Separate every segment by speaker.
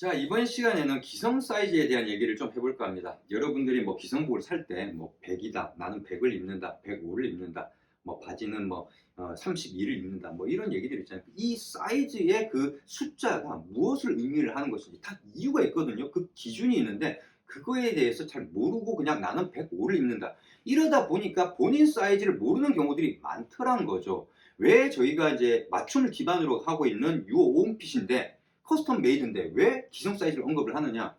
Speaker 1: 자, 이번 시간에는 기성 사이즈에 대한 얘기를 좀 해볼까 합니다. 여러분들이 뭐 기성복을 살 때 뭐 100이다, 나는 100을 입는다, 105를 입는다, 뭐 바지는 뭐 32를 입는다, 뭐 이런 얘기들 있잖아요. 이 사이즈의 그 숫자가 무엇을 의미를 하는 것인지 다 이유가 있거든요. 그 기준이 있는데 그거에 대해서 잘 모르고 그냥 나는 105를 입는다. 이러다 보니까 본인 사이즈를 모르는 경우들이 많더라는 거죠. 왜 저희가 이제 맞춤을 기반으로 하고 있는 유오홈핏인데 커스텀 메이드인데 왜 기성 사이즈를 언급을 하느냐?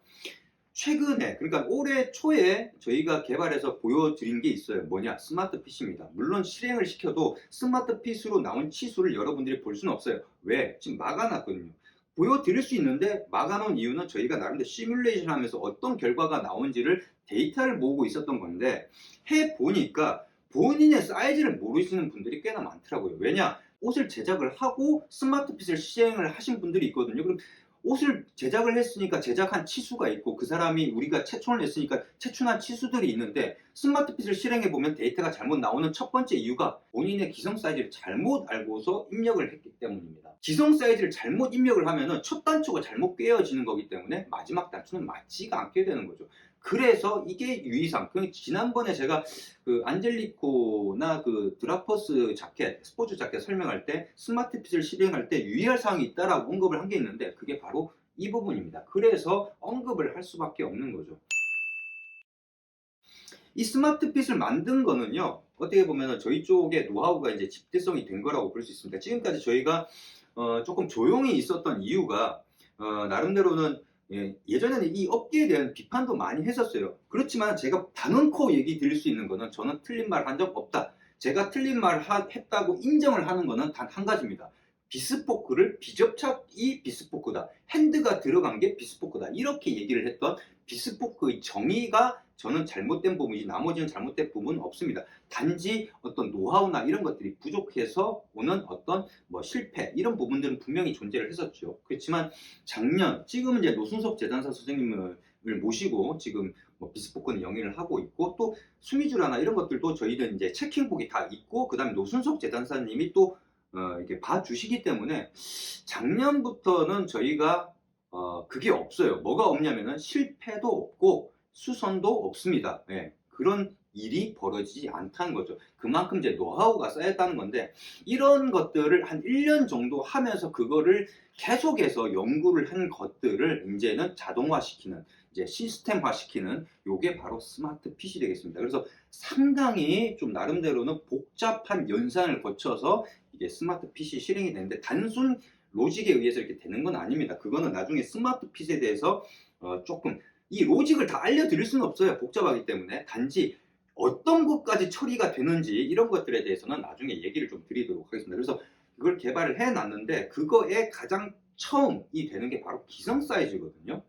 Speaker 1: 최근에, 그러니까 올해 초에 저희가 개발해서 보여드린 게 있어요. 뭐냐? 스마트 핏입니다. 물론 실행을 시켜도 스마트 핏으로 나온 치수를 여러분들이 볼 수는 없어요. 왜? 지금 막아놨거든요. 보여드릴 수 있는데 막아놓은 이유는 저희가 나름대로 시뮬레이션 하면서 어떤 결과가 나온지를 데이터를 모으고 있었던 건데 해보니까 본인의 사이즈를 모르시는 분들이 꽤나 많더라고요. 왜냐? 옷을 제작을 하고 스마트 핏을 시행을 하신 분들이 있거든요. 그럼 옷을 제작을 했으니까 제작한 치수가 있고 그 사람이 우리가 채촌을 했으니까 채촌한 치수들이 있는데 스마트 핏을 실행해 보면 데이터가 잘못 나오는 첫 번째 이유가 본인의 기성 사이즈를 잘못 알고서 입력을 했기 때문입니다. 기성 사이즈를 잘못 입력을 하면은 첫 단추가 잘못 꿰어지는 거기 때문에 마지막 단추는 맞지가 않게 되는 거죠. 그래서 이게 유의사항. 지난번에 제가 그 안젤리코나 그 드라퍼스 자켓, 스포츠 자켓 설명할 때 스마트 핏을 실행할 때 유의할 사항이 있다라고 언급을 한 게 있는데 그게 바로 이 부분입니다. 그래서 언급을 할 수밖에 없는 거죠. 이 스마트 핏을 만든 거는요, 어떻게 보면 저희 쪽에 노하우가 이제 집대성이 된 거라고 볼 수 있습니다. 지금까지 저희가 조금 조용히 있었던 이유가 나름대로는 예전에는 이 업계에 대한 비판도 많이 했었어요. 그렇지만 제가 단언코 얘기 드릴 수 있는 거는 저는 틀린 말 한 적 없다. 제가 틀린 말 했다고 인정을 하는 거는 단 한 가지입니다. 비스포크를 비접착이 비스포크다. 핸드가 들어간 게 비스포크다. 이렇게 얘기를 했던 비스포크의 정의가 저는 잘못된 부분이지 나머지는 잘못된 부분은 없습니다. 단지 어떤 노하우나 이런 것들이 부족해서 오는 어떤 뭐 실패 이런 부분들은 분명히 존재를 했었죠. 그렇지만 작년 지금은 이제 노순석 재단사 선생님을 모시고 지금 뭐 비스포크는 영위를 하고 있고 또 수미주라나 이런 것들도 저희는 이제 체킹북이 다 있고 그 다음에 노순석 재단사님이 또 이렇게 봐주시기 때문에 작년부터는 저희가 그게 없어요. 뭐가 없냐면은 실패도 없고 수선도 없습니다. 예, 그런 일이 벌어지지 않다는 거죠. 그만큼 이제 노하우가 쌓였다는 건데 이런 것들을 한 1년 정도 하면서 그거를 계속해서 연구를 한 것들을 이제는 자동화시키는 이제 시스템화시키는 요게 바로 스마트 핏이 되겠습니다. 그래서 상당히 좀 나름대로는 복잡한 연산을 거쳐서 이게 스마트 핏이 실행이 되는데 단순 로직에 의해서 이렇게 되는 건 아닙니다. 그거는 나중에 스마트 핏에 대해서 조금 이 로직을 다 알려드릴 수는 없어요. 복잡하기 때문에. 단지 어떤 것까지 처리가 되는지 이런 것들에 대해서는 나중에 얘기를 좀 드리도록 하겠습니다. 그래서 그걸 개발을 해놨는데 그거에 가장 처음이 되는 게 바로 기성 사이즈거든요.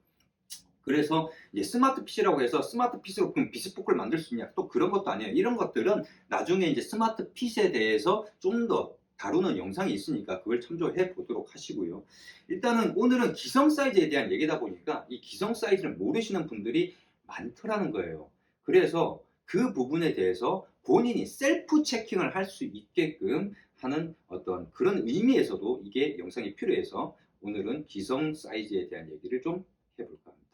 Speaker 1: 그래서 이제 스마트 핏이라고 해서 스마트 핏으로 그럼 비스포크를 만들 수 있냐? 또 그런 것도 아니에요. 이런 것들은 나중에 이제 스마트 핏에 대해서 좀 더 다루는 영상이 있으니까 그걸 참조해 보도록 하시고요. 일단은 오늘은 기성 사이즈에 대한 얘기다 보니까 이 기성 사이즈를 모르시는 분들이 많더라는 거예요. 그래서 그 부분에 대해서 본인이 셀프 체킹을 할 수 있게끔 하는 어떤 그런 의미에서도 이게 영상이 필요해서 오늘은 기성 사이즈에 대한 얘기를 좀 해볼까 합니다.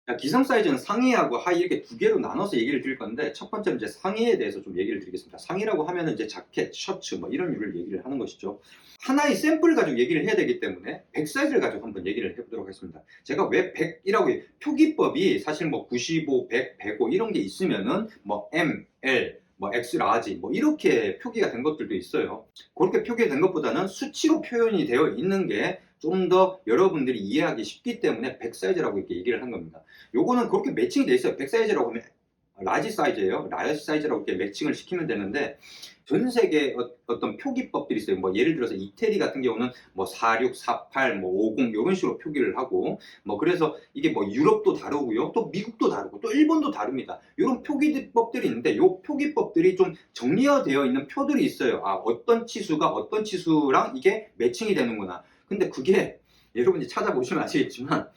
Speaker 1: 자, 기성 사이즈는 상의하고 하의 이렇게 두 개로 나눠서 얘기를 드릴 건데 첫 번째는 이제 상의에 대해서 좀 얘기를 드리겠습니다. 상의라고 하면은 이제 자켓, 셔츠 뭐 이런 류를 얘기를 하는 것이죠. 하나의 샘플을 가지고 얘기를 해야 되기 때문에 100 사이즈를 가지고 한번 얘기를 해보도록 하겠습니다. 제가 왜 100이라고 해요? 표기법이 사실 뭐 95, 100, 105 이런 게 있으면은 뭐 M, L, 뭐 X 라지 뭐 이렇게 표기가 된 것들도 있어요. 그렇게 표기된 것보다는 수치로 표현이 되어 있는 게 좀 더 여러분들이 이해하기 쉽기 때문에 100 사이즈라고 이렇게 얘기를 한 겁니다. 요거는 그렇게 매칭이 돼 있어요. 100 사이즈라고 하면 라지 사이즈예요. 라지 사이즈라고 이렇게 매칭을 시키면 되는데 전 세계 어떤 표기법들이 있어요. 뭐 예를 들어서 이태리 같은 경우는 뭐 46, 48, 뭐 50 이런 식으로 표기를 하고 뭐 그래서 이게 뭐 유럽도 다르고요. 또 미국도 다르고 또 일본도 다릅니다. 이런 표기법들이 있는데 요 표기법들이 좀 정리되어 있는 표들이 있어요. 아, 어떤 치수가 어떤 치수랑 이게 매칭이 되는구나. 근데 그게 여러분이 찾아보시면 아시겠지만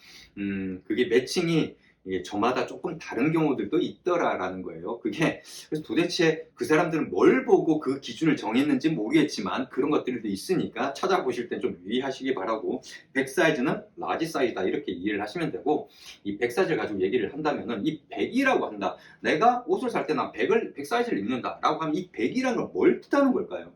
Speaker 1: 그게 매칭이 이게 저마다 조금 다른 경우들도 있더라라는 거예요. 그게 그래서 도대체 그 사람들은 뭘 보고 그 기준을 정했는지 모르겠지만 그런 것들도 있으니까 찾아보실 때 좀 유의하시기 바라고, 100 사이즈는 라지 사이즈다 이렇게 이해를 하시면 되고, 이 100 사이즈를 가지고 얘기를 한다면은 이 100이라고 한다. 내가 옷을 살 때 난 100 사이즈를 입는다 라고 하면 이 100이라는 걸 뭘 뜻하는 걸까요?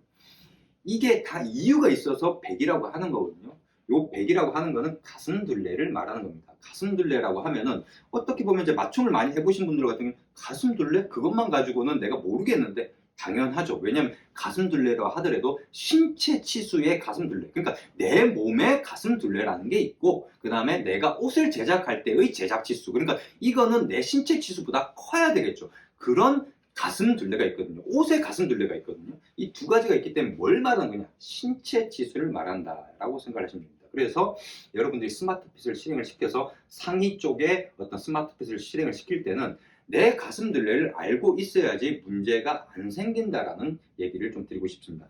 Speaker 1: 이게 다 이유가 있어서 100이라고 하는 거거든요. 요 100이라고 하는 거는 가슴둘레를 말하는 겁니다. 가슴둘레라고 하면은 어떻게 보면 이제 맞춤을 많이 해보신 분들 같은 경우는 가슴둘레? 그것만 가지고는 내가 모르겠는데 당연하죠. 왜냐면 가슴둘레라 하더라도 신체 치수의 가슴둘레, 그러니까 내 몸의 가슴둘레라는 게 있고, 그 다음에 내가 옷을 제작할 때의 제작 치수, 그러니까 이거는 내 신체 치수보다 커야 되겠죠. 그런 가슴둘레가 있거든요. 옷의 가슴둘레가 있거든요. 이 두 가지가 있기 때문에 뭘 말하는 거냐? 신체 치수를 말한다라고 생각하시면 됩니다. 그래서 여러분들이 스마트핏을 실행을 시켜서 상의 쪽에 어떤 스마트핏을 실행을 시킬 때는 내 가슴둘레를 알고 있어야지 문제가 안 생긴다라는 얘기를 좀 드리고 싶습니다.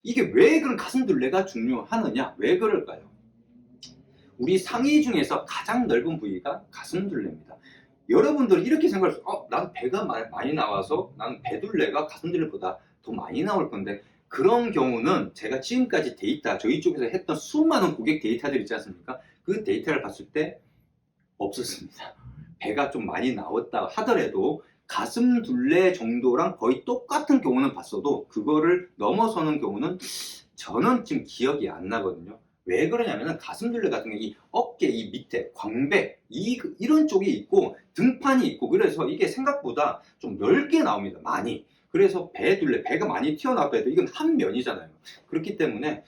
Speaker 1: 이게 왜 그런 가슴둘레가 중요하느냐? 왜 그럴까요? 우리 상의 중에서 가장 넓은 부위가 가슴둘레입니다. 여러분들은 이렇게 생각할 수, 난 배가 많이 나와서 난 배둘레가 가슴둘레보다 더 많이 나올 건데, 그런 경우는 제가 지금까지 데이터, 저희 쪽에서 했던 수많은 고객 데이터들 있지 않습니까? 그 데이터를 봤을 때 없었습니다. 배가 좀 많이 나왔다 하더라도 가슴둘레 정도랑 거의 똑같은 경우는 봤어도 그거를 넘어서는 경우는 저는 지금 기억이 안 나거든요. 왜 그러냐면은 가슴둘레 같은 경우 이 어깨 이 밑에 광배 이런 쪽이 있고 등판이 있고, 그래서 이게 생각보다 좀 넓게 나옵니다. 많이. 그래서 배둘레, 배가 많이 튀어나왔다 해도 이건 한 면이잖아요. 그렇기 때문에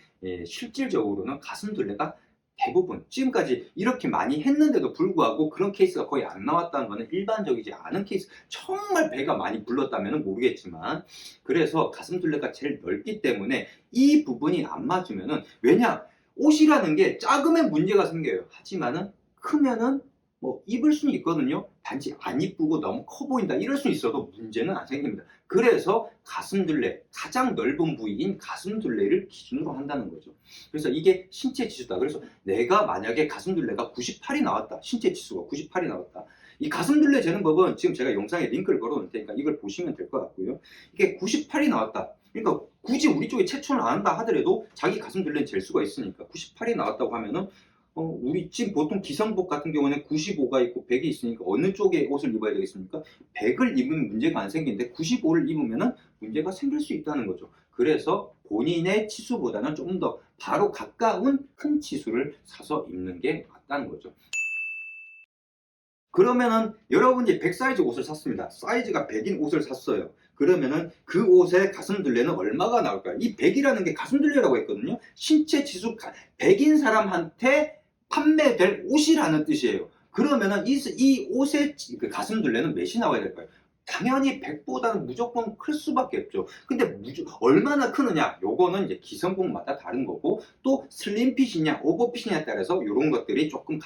Speaker 1: 실질적으로는 가슴둘레가 대부분 지금까지 이렇게 많이 했는데도 불구하고 그런 케이스가 거의 안 나왔다는 것은 일반적이지 않은 케이스. 정말 배가 많이 불렀다면 모르겠지만, 그래서 가슴둘레가 제일 넓기 때문에 이 부분이 안 맞으면은, 왜냐, 옷이라는 게 작으면 문제가 생겨요. 하지만은 크면은 뭐 입을 수는 있거든요. 단지 안 이쁘고 너무 커 보인다 이럴 수 있어도 문제는 안 생깁니다. 그래서 가슴둘레, 가장 넓은 부위인 가슴둘레를 기준으로 한다는 거죠. 그래서 이게 신체 지수다. 그래서 내가 만약에 가슴둘레가 98이 나왔다. 신체 지수가 98이 나왔다. 이 가슴둘레 재는 법은 지금 제가 영상에 링크를 걸어 놓을 테니까 이걸 보시면 될 것 같고요. 이게 98이 나왔다. 그러니까 굳이 우리 쪽에 체천을 안 한다 하더라도 자기 가슴둘레는 잴 수가 있으니까 98이 나왔다고 하면은 우리 지금 보통 기성복 같은 경우는 95가 있고 100이 있으니까 어느 쪽에 옷을 입어야 되겠습니까? 100을 입으면 문제가 안 생기는데 95를 입으면 문제가 생길 수 있다는 거죠. 그래서 본인의 치수보다는 조금 더 바로 가까운 큰 치수를 사서 입는 게 맞다는 거죠. 그러면은 여러분이 100 사이즈 옷을 샀습니다. 사이즈가 100인 옷을 샀어요. 그러면은 그 옷의 가슴둘레는 얼마가 나올까요? 이 100이라는 게 가슴둘레라고 했거든요. 신체 지수 100인 사람한테 판매될 옷이라는 뜻이에요. 그러면은 이 옷의 그 가슴둘레는 몇이 나와야 될까요? 당연히 100보다는 무조건 클 수밖에 없죠. 근데 얼마나 크느냐? 요거는 이제 기성복마다 다른 거고, 또 슬림핏이냐, 오버핏이냐에 따라서 이런 것들이 조금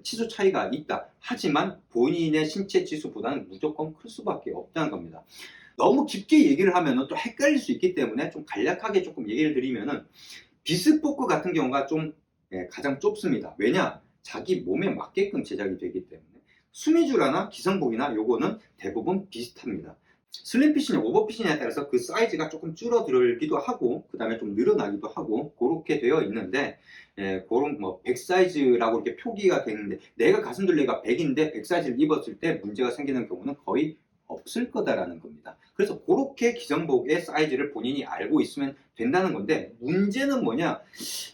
Speaker 1: 치수 차이가 있다. 하지만 본인의 신체 지수보다는 무조건 클 수밖에 없다는 겁니다. 너무 깊게 얘기를 하면 또 헷갈릴 수 있기 때문에 좀 간략하게 조금 얘기를 드리면은, 비스포크 같은 경우가 좀 가장 좁습니다. 왜냐? 자기 몸에 맞게끔 제작이 되기 때문에. 수미주라나 기성복이나 요거는 대부분 비슷합니다. 슬림핏이냐 오버핏이냐에 따라서 그 사이즈가 조금 줄어들기도 하고 그 다음에 좀 늘어나기도 하고 그렇게 되어 있는데, 그런 뭐 100 사이즈라고 이렇게 표기가 되는데 내가 가슴둘레가 100인데 100 사이즈를 입었을 때 문제가 생기는 경우는 거의 없을 거다라는 겁니다. 그래서 그렇게 기성복의 사이즈를 본인이 알고 있으면 된다는 건데, 문제는 뭐냐?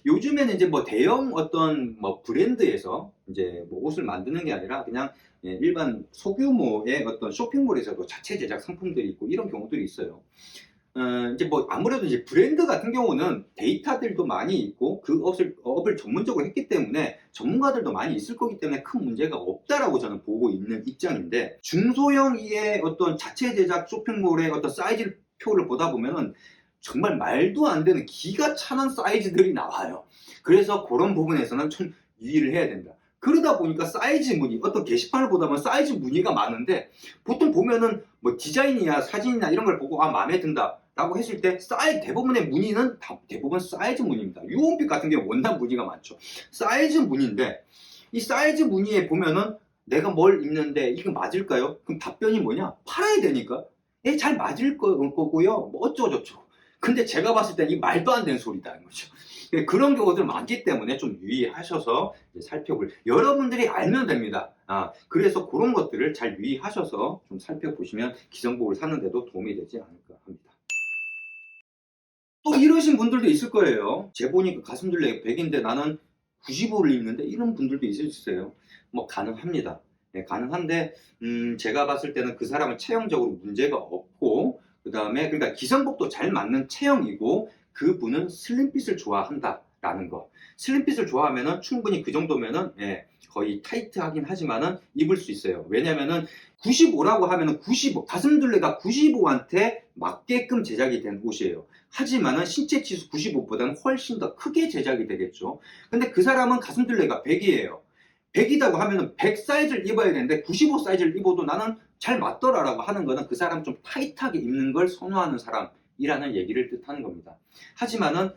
Speaker 1: 요즘에는 이제 뭐 대형 어떤 뭐 브랜드에서 이제 뭐 옷을 만드는 게 아니라 그냥 일반 소규모의 어떤 쇼핑몰에서도 자체 제작 상품들이 있고 이런 경우들이 있어요. 이제 뭐 아무래도 이제 브랜드 같은 경우는 데이터들도 많이 있고 그 업을 전문적으로 했기 때문에 전문가들도 많이 있을 거기 때문에 큰 문제가 없다라고 저는 보고 있는 입장인데, 중소형의 어떤 자체 제작 쇼핑몰의 어떤 사이즈 표를 보다 보면은 정말 말도 안 되는 기가 차는 사이즈들이 나와요. 그래서 그런 부분에서는 좀 유의를 해야 된다. 그러다 보니까 사이즈 문의, 어떤 게시판을 보다 보면 사이즈 문의가 많은데, 보통 보면은 뭐 디자인이나 사진이나 이런 걸 보고 마음에 든다 라고 했을 때 대부분의 문의는 대부분 사이즈 문의입니다. 유온핏 같은 경우 원단 문의가 많죠. 사이즈 문의인데 이 사이즈 문의에 보면은 내가 뭘 입는데 이거 맞을까요? 그럼 답변이 뭐냐? 팔아야 되니까. 예, 잘 맞을 거고요. 뭐 어쩌고저쩌고. 근데 제가 봤을 땐 이 말도 안 되는 소리다. 거죠. 예, 그런 경우들 많기 때문에 좀 유의하셔서 살펴볼. 여러분들이 알면 됩니다. 그래서 그런 것들을 잘 유의하셔서 좀 살펴보시면 기성복을 사는데도 도움이 되지 않을까 합니다. 또 이러신 분들도 있을 거예요. 재보니까 가슴둘레 100인데 나는 95를 입는데 이런 분들도 있을 수 있어요. 뭐 가능합니다. 네, 가능한데 제가 봤을 때는 그 사람은 체형적으로 문제가 없고 그 다음에 그러니까 기성복도 잘 맞는 체형이고 그분은 슬림핏을 좋아한다라는 거. 슬림핏을 좋아하면은 충분히 그 정도면은 거의 타이트하긴 하지만은 입을 수 있어요. 왜냐면은 95라고 하면은 95 가슴둘레가 95한테 맞게끔 제작이 된 옷이에요. 하지만은 신체 치수 95보다는 훨씬 더 크게 제작이 되겠죠. 근데 그 사람은 가슴둘레가 100이에요. 100이라고 하면은 100 사이즈를 입어야 되는데 95 사이즈를 입어도 나는 잘 맞더라라고 하는 거는 그 사람 좀 타이트하게 입는 걸 선호하는 사람이라는 얘기를 뜻하는 겁니다. 하지만은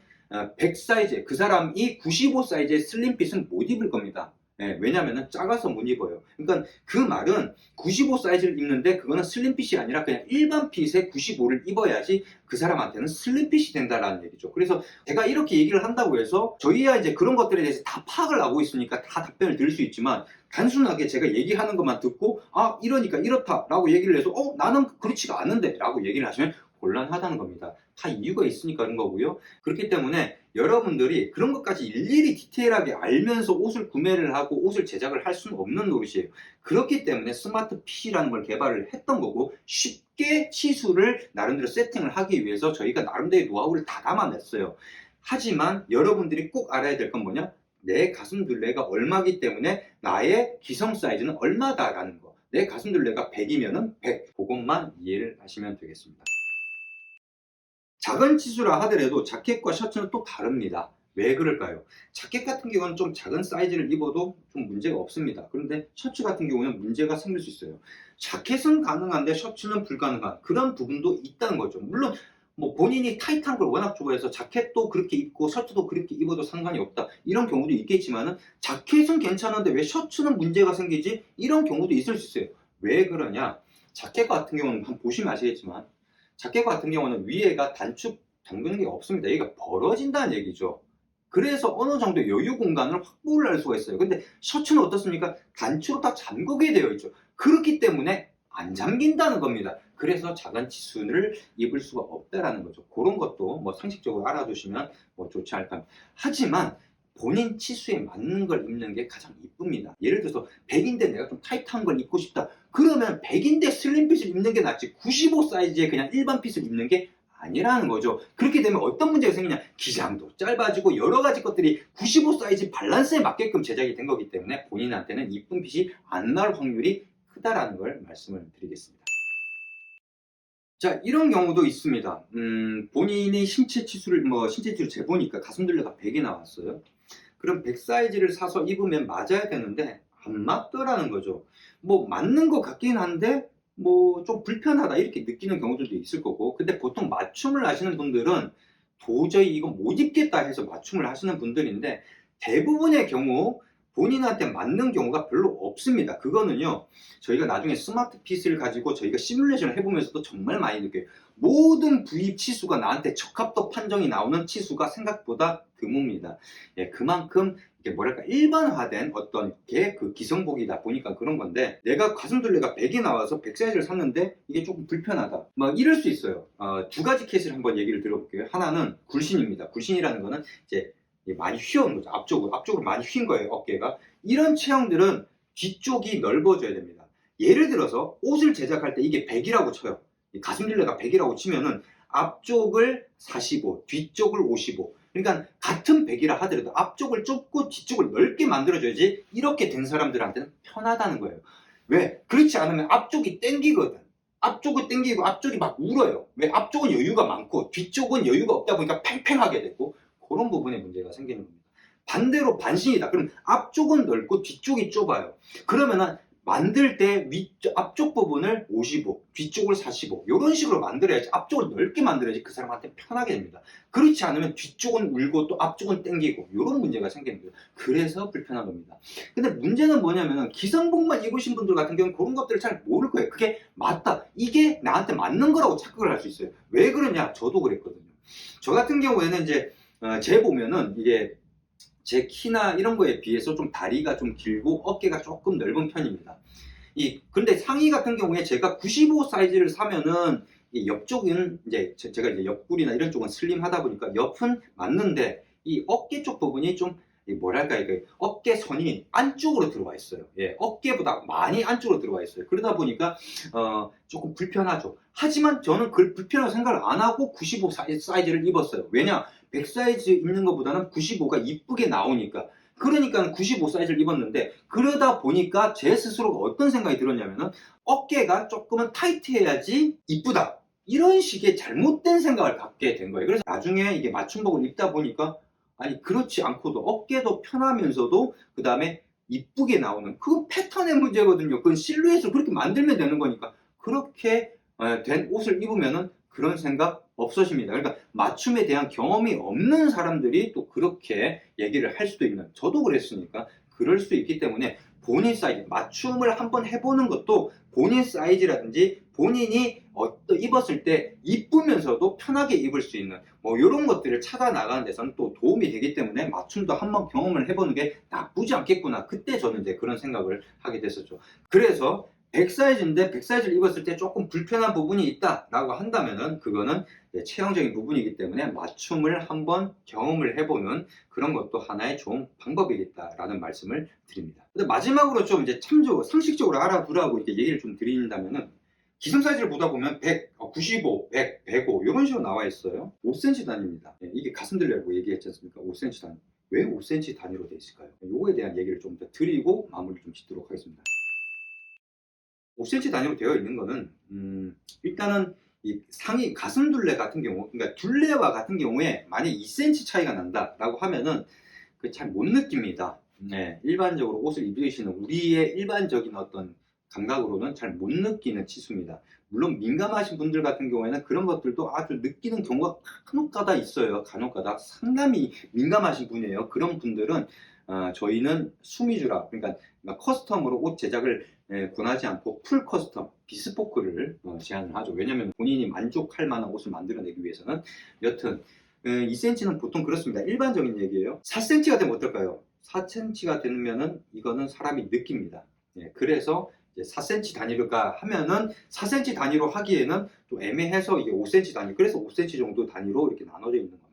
Speaker 1: 100 사이즈, 그 사람이 95 사이즈의 슬림핏은 못 입을 겁니다. 왜냐면은 작아서 못 입어요. 그러니까 그 말은 95 사이즈를 입는데 그거는 슬림핏이 아니라 그냥 일반 핏의 95를 입어야지 그 사람한테는 슬림핏이 된다라는 얘기죠. 그래서 제가 이렇게 얘기를 한다고 해서 저희야 이제 그런 것들에 대해서 다 파악을 하고 있으니까 다 답변을 드릴 수 있지만 단순하게 제가 얘기하는 것만 듣고 이러니까 이렇다라고 얘기를 해서 나는 그렇지가 않은데 라고 얘기를 하시면 곤란하다는 겁니다. 다 이유가 있으니까 그런 거고요. 그렇기 때문에 여러분들이 그런 것까지 일일이 디테일하게 알면서 옷을 구매를 하고 옷을 제작을 할 수는 없는 노릇이에요. 그렇기 때문에 스마트 핏이라는 걸 개발을 했던 거고 쉽게 치수를 나름대로 세팅을 하기 위해서 저희가 나름대로 노하우를 다 담아냈어요. 하지만 여러분들이 꼭 알아야 될 건 뭐냐? 내 가슴둘레가 얼마기 때문에 나의 기성 사이즈는 얼마다라는 거. 내 가슴둘레가 100이면은 100. 그것만 이해를 하시면 되겠습니다. 작은 치수라 하더라도 자켓과 셔츠는 또 다릅니다. 왜 그럴까요? 자켓 같은 경우는 좀 작은 사이즈를 입어도 좀 문제가 없습니다. 그런데 셔츠 같은 경우는 문제가 생길 수 있어요. 자켓은 가능한데 셔츠는 불가능한 그런 부분도 있다는 거죠. 물론 뭐 본인이 타이트한 걸 워낙 좋아해서 자켓도 그렇게 입고 셔츠도 그렇게 입어도 상관이 없다 이런 경우도 있겠지만은 자켓은 괜찮은데 왜 셔츠는 문제가 생기지? 이런 경우도 있을 수 있어요. 왜 그러냐? 자켓 같은 경우는 한번 보시면 아시겠지만 자켓 같은 경우는 위에가 단축 잠그는 게 없습니다. 여기가 벌어진다는 얘기죠. 그래서 어느 정도 여유 공간을 확보를 할 수가 있어요. 근데 셔츠는 어떻습니까? 단추로 다 잠그게 되어 있죠. 그렇기 때문에 안 잠긴다는 겁니다. 그래서 작은 치수를 입을 수가 없다라는 거죠. 그런 것도 뭐 상식적으로 알아두시면 뭐 좋지 않을까 합니다. 하지만 본인 치수에 맞는 걸 입는 게 가장 이쁩니다. 예를 들어서 100인데 내가 좀 타이트한 걸 입고 싶다. 그러면 100인데 슬림핏을 입는 게 낫지 95 사이즈의 그냥 일반 핏을 입는 게 아니라는 거죠. 그렇게 되면 어떤 문제가 생기냐? 기장도 짧아지고 여러 가지 것들이 95 사이즈 밸런스에 맞게끔 제작이 된 거기 때문에 본인한테는 이쁜 핏이 안 나올 확률이 크다라는 걸 말씀을 드리겠습니다. 자, 이런 경우도 있습니다. 본인이 신체 치수를 재보니까 가슴둘레가 100이 나왔어요. 그럼 100 사이즈를 사서 입으면 맞아야 되는데 안 맞더라는 거죠. 뭐 맞는 것 같긴 한데 뭐 좀 불편하다 이렇게 느끼는 경우들도 있을 거고, 근데 보통 맞춤을 하시는 분들은 도저히 이거 못 입겠다 해서 맞춤을 하시는 분들인데 대부분의 경우 본인한테 맞는 경우가 별로 없습니다. 그거는요, 저희가 나중에 스마트 핏을 가지고 저희가 시뮬레이션을 해보면서도 정말 많이 느껴요. 모든 부위 치수가 나한테 적합도 판정이 나오는 치수가 생각보다 드뭅니다. 그만큼 이게 뭐랄까 일반화된 어떤 게 그 기성복이다 보니까 그런 건데, 내가 가슴둘레가 100이 나와서 100 사이즈를 샀는데 이게 조금 불편하다 막 이럴 수 있어요. 두 가지 케이스를 한번 얘기를 들어볼게요. 하나는 굴신입니다. 굴신이라는 거는 이제 많이 휘어온 거죠. 앞쪽으로 많이 휜 거예요, 어깨가. 이런 체형들은 뒤쪽이 넓어져야 됩니다. 예를 들어서 옷을 제작할 때 이게 100이라고 쳐요. 가슴둘레가 100이라고 치면은 앞쪽을 45, 뒤쪽을 55. 그러니까 같은 100이라 하더라도 앞쪽을 좁고 뒤쪽을 넓게 만들어줘야지 이렇게 된 사람들한테는 편하다는 거예요. 왜? 그렇지 않으면 앞쪽이 땡기거든. 앞쪽이 땡기고 앞쪽이 막 울어요. 왜? 앞쪽은 여유가 많고 뒤쪽은 여유가 없다 보니까 팽팽하게 되고 그런 부분에 문제가 생기는 겁니다. 반대로 반신이다. 그럼 앞쪽은 넓고 뒤쪽이 좁아요. 그러면은 만들 때 앞쪽 부분을 55, 뒤쪽을 45 이런 식으로 만들어야지, 앞쪽을 넓게 만들어야지 그 사람한테 편하게 됩니다. 그렇지 않으면 뒤쪽은 울고 또 앞쪽은 당기고 이런 문제가 생깁니다. 그래서 불편한 겁니다. 근데 문제는 뭐냐면 기성복만 입으신 분들 같은 경우는 그런 것들을 잘 모를 거예요. 그게 맞다, 이게 나한테 맞는 거라고 착각을 할 수 있어요. 왜 그러냐, 저도 그랬거든요. 저 같은 경우에는 이제 제 보면은 이게 제 키나 이런 거에 비해서 좀 다리가 좀 길고 어깨가 조금 넓은 편입니다. 근데 상의 같은 경우에 제가 95 사이즈를 사면은 이 옆쪽은 이제 제가 이제 옆구리나 이런 쪽은 슬림하다 보니까 옆은 맞는데 이 어깨 쪽 부분이 좀 뭐랄까, 이게 어깨 선이 안쪽으로 들어와 있어요. 예, 어깨보다 많이 안쪽으로 들어와 있어요. 그러다 보니까 조금 불편하죠. 하지만 저는 그 불편한 생각을 안 하고 95 사이즈를 입었어요. 왜냐? 100 사이즈 입는 것보다는 95가 이쁘게 나오니까. 그러니까 95 사이즈를 입었는데, 그러다 보니까 제 스스로가 어떤 생각이 들었냐면은 어깨가 조금은 타이트해야지 이쁘다, 이런 식의 잘못된 생각을 갖게 된 거예요. 그래서 나중에 이게 맞춤복을 입다 보니까 아니 그렇지 않고도 어깨도 편하면서도 그 다음에 이쁘게 나오는, 그건 패턴의 문제거든요. 그건 실루엣을 그렇게 만들면 되는 거니까. 그렇게 된 옷을 입으면은 그런 생각 없어집니다. 그러니까 맞춤에 대한 경험이 없는 사람들이 또 그렇게 얘기를 할 수도 있는, 저도 그랬으니까 그럴 수 있기 때문에 본인 사이즈, 맞춤을 한번 해보는 것도 본인 사이즈라든지 본인이 입었을 때 이쁘면서도 편하게 입을 수 있는 뭐 이런 것들을 찾아 나가는 데서는 또 도움이 되기 때문에 맞춤도 한번 경험을 해보는 게 나쁘지 않겠구나, 그때 저는 이제 그런 생각을 하게 됐었죠. 그래서 100 사이즈인데 100 사이즈를 입었을 때 조금 불편한 부분이 있다라고 한다면은 그거는 체형적인 부분이기 때문에 맞춤을 한번 경험을 해보는 그런 것도 하나의 좋은 방법이겠다라는 말씀을 드립니다. 근데 마지막으로 좀 이제 상식적으로 알아두라고 이렇게 얘기를 좀 드린다면은, 기성 사이즈를 보다 보면 100, 95, 100, 105 이런 식으로 나와 있어요. 5cm 단위입니다. 이게 가슴 들려고 얘기했지 않습니까? 5cm 단위. 왜 5cm 단위로 되어 있을까요? 요거에 대한 얘기를 좀 더 드리고 마무리 좀 짓도록 하겠습니다. 5cm 단위로 되어 있는 거는 일단은 이 상의 가슴 둘레 같은 경우, 그러니까 둘레와 같은 경우에 만약 2cm 차이가 난다라고 하면은 그 잘 못 느낍니다. 네, 일반적으로 옷을 입으시는 우리의 일반적인 어떤 감각으로는 잘 못 느끼는 치수입니다. 물론 민감하신 분들 같은 경우에는 그런 것들도 아주 느끼는 경우가 간혹가다 있어요. 간혹가다 상당히 민감하신 분이에요. 그런 분들은 저희는 수미주라, 그러니까 커스텀으로 옷 제작을 권하지 않고 풀 커스텀, 비스포크를 제안을 하죠. 왜냐하면 본인이 만족할 만한 옷을 만들어내기 위해서는. 여튼 2cm는 보통 그렇습니다. 일반적인 얘기예요. 4cm가 되면 어떨까요? 4cm가 되면은 이거는 사람이 느낍니다. 그래서 이제 4cm 단위로가 하면은 4cm 단위로 하기에는 좀 애매해서 이게 5cm 단위, 그래서 5cm 정도 단위로 이렇게 나눠져 있는 겁니다.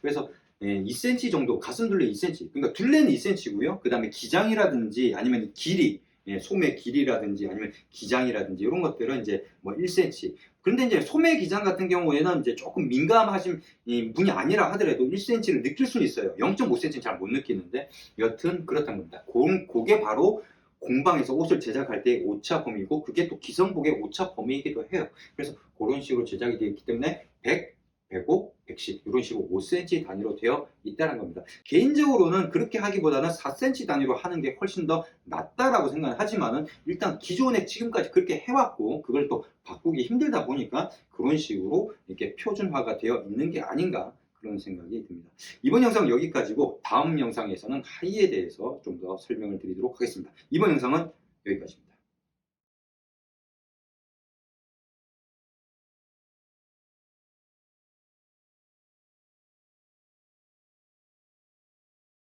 Speaker 1: 그래서 2cm 정도, 가슴 둘레 2cm, 그러니까 둘레는 2cm고요. 그 다음에 기장이라든지 아니면 길이, 소매 길이라든지 아니면 기장이라든지 이런 것들은 이제 뭐 1cm. 그런데 이제 소매 기장 같은 경우에는 이제 조금 민감하신 분이 아니라 하더라도 1cm를 느낄 수는 있어요. 0.5cm는 잘 못 느끼는데, 여튼 그렇다는 겁니다. 그게 바로 공방에서 옷을 제작할 때 오차 범위고, 그게 또 기성복의 오차 범위이기도 해요. 그래서 그런 식으로 제작이 되어 있기 때문에 100, 105, 110 이런 식으로 5cm 단위로 되어 있다는 겁니다. 개인적으로는 그렇게 하기보다는 4cm 단위로 하는 게 훨씬 더 낫다라고 생각을 하지만은, 일단 기존에 지금까지 그렇게 해왔고 그걸 또 바꾸기 힘들다 보니까 그런 식으로 이렇게 표준화가 되어 있는 게 아닌가, 그런 생각이 듭니다. 이번 영상은 여기까지고 다음 영상에서는 하의에 대해서 좀 더 설명을 드리도록 하겠습니다. 이번 영상은 여기까지입니다.